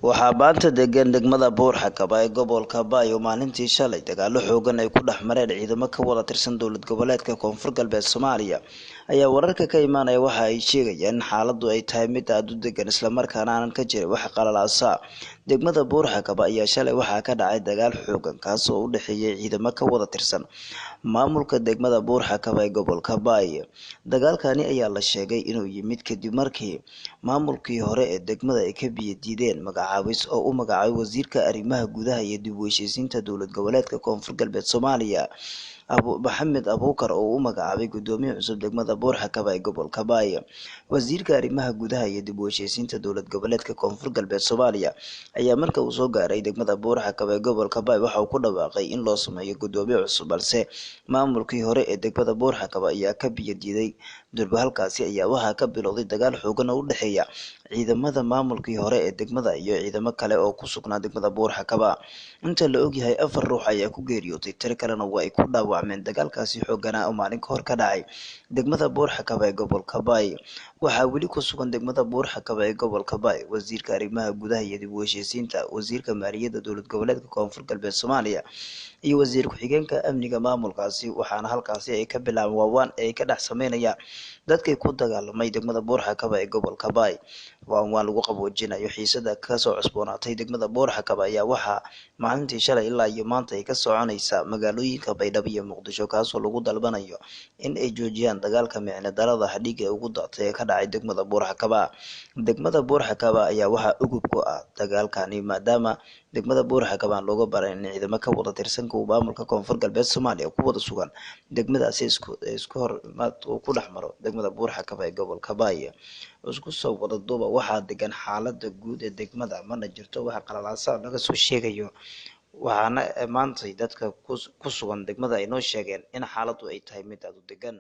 waxaa maanta degan degmada Buur-Hakaba ee gobolka Bay oo maalintii shalay dagaalo xoogan ay ku dhex mareen ciidamo ka wada tirsan dowlad goboleedka Koonfur Galbeed Soomaaliya ayaa wararka ka imaanaya waxa ay sheegayaan in xaaladdu ay tahay mid aad u degan isla markaana aanan ka jirin wax qalalaasa. Degmada Buur-Hakaba ayaa shalay waxaa ka dhacay dagaal xoogan kaas oo u dhexeeyay ciidamo ka wada tirsan maamulka degmada Buur-Hakaba ee gobolka Bay. Dagaalkani ayaa la sheegay inuu yimid kadib markii maamulkii hore ee degmada ay ka biyo diideen magacaabis oo u magacaabay wasiirka arrimaha gudaha iyo dib u heshiisiinta dowlad goboleedka Koonfur Galbeed Soomaaliya Maxamed Abuukar oo u magacaabay gudoomiye cusub degmada Buur-Hakaba ee gobolka Bay. Wasiirka arrimaha gudaha iyo dib u heshiisiinta dowlad goboleedka Koonfur Galbeed Soomaaliya ayaa marka uu soo gaaray degmada Buur-Hakaba ee gobolka Bay waxa uu ku dhawaaqay in loo sameeyo gudoomiye cusub balse maamulkii hore ee degmada Buur-Hakaba ayaa ka biyo diiday. Durba halkaasi ayaa waxaa ka bilowday dagaal xoogan oo u dhexeeya ciidamada maamulkii hore ee degmada iyo ciidamo kale oo ku sugnaa degmada Buur-Hakaba. Inta la ogyahay 4 ruux ayaa ku geeriyootay, tiro kalena waa ay ku dhaawacmeen dagaalkaasi xooganaa oo maalin ka hor ka dhacay degmada Buur-Hakaba ee gobolka Bay. Waxaa weli ku sugan degmada Buur-Hakaba ee gobolka Bay wasiirka arrimaha gudaha iyo dib u heshiisiinta, wasiirka maaliyadda dowlad goboleedka Koonfur Galbeed Soomaaliya iyo wasiir ku-xigeenka amniga maamulkaasi, waxaana halkaasi ay ka bilaabeen waawaan ay ka dhex sameynayaan dadkii ku dagaalamay degmada Buur-Hakaba ee gobolka Bay. Waan lagu qaboojinayo xiisada ka soo cusboonaatay degmada Buur-Hakaba ayaa waxaa maalintii shalay ilaa iyo maanta ay ka soconaysa magaalooyinka Baydhabo iyo Muqdisho kaasoo lagu dalbanayo in ay joojiyaan dagaalka micne darada xadhiga ee ugu daatay ee ka dhacay degmada Buur-Hakaba. Degmada Buur-Hakaba ayaa waxaa ugub ku ah dagaalkani maadaama degmada Buur-Hakaba aan looga baran in ciidamo ka wada tirsan kuwa maamulka Koonfur Galbeed Soomaaliya ku wada sugan degmadaasi isku hor imaad uu ku dhex maro degmada Buur-Hakaba ee gobolka Bay. Isku soo wada duuba waxaa degan xaaladda guud ee degmada, mana jirto wax qalalaasa laga soo sheegayo, waxaana maantay dadka ku sugan degmada ay noo sheegeen in xaaladdu ay tahay mid aad u degan.